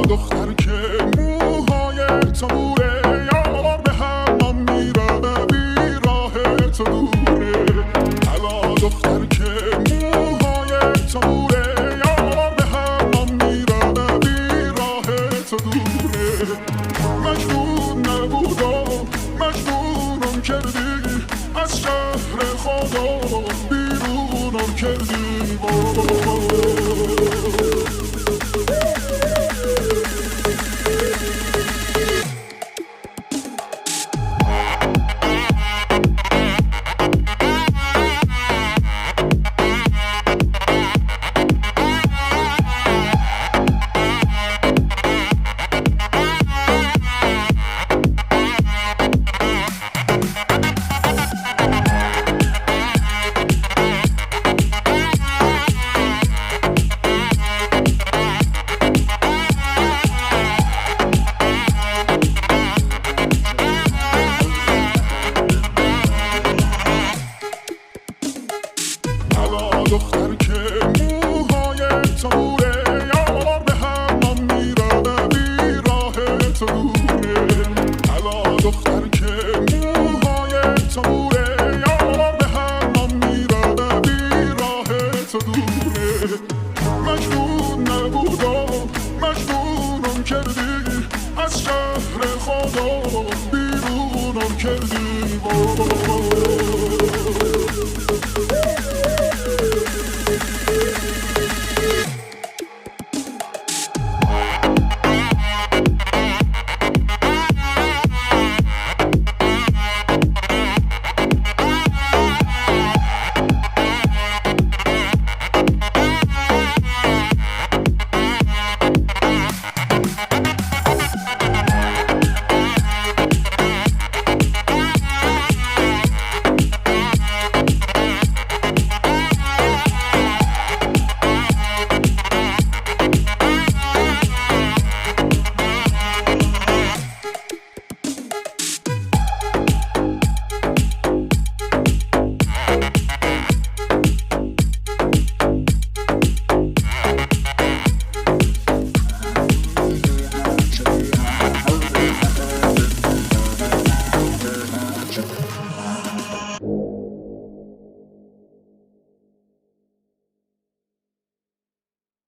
دختر که موهای تو دوره یار به هم میره بیراه تو دوره الا دختر که موهای تو دوره یار به هم میره بیراه تو دوره مجنون نبودم مجنونم کردی از شهر خدا بیرونم کردی دختر که موهای تو دوره یار به هم میره بیراه تو دوره الا دختر که موهای تو دوره یار به هم میره بیراه تو دوره مجنون نبودم مجنونم کردی از شهر خدا بیرونم کردی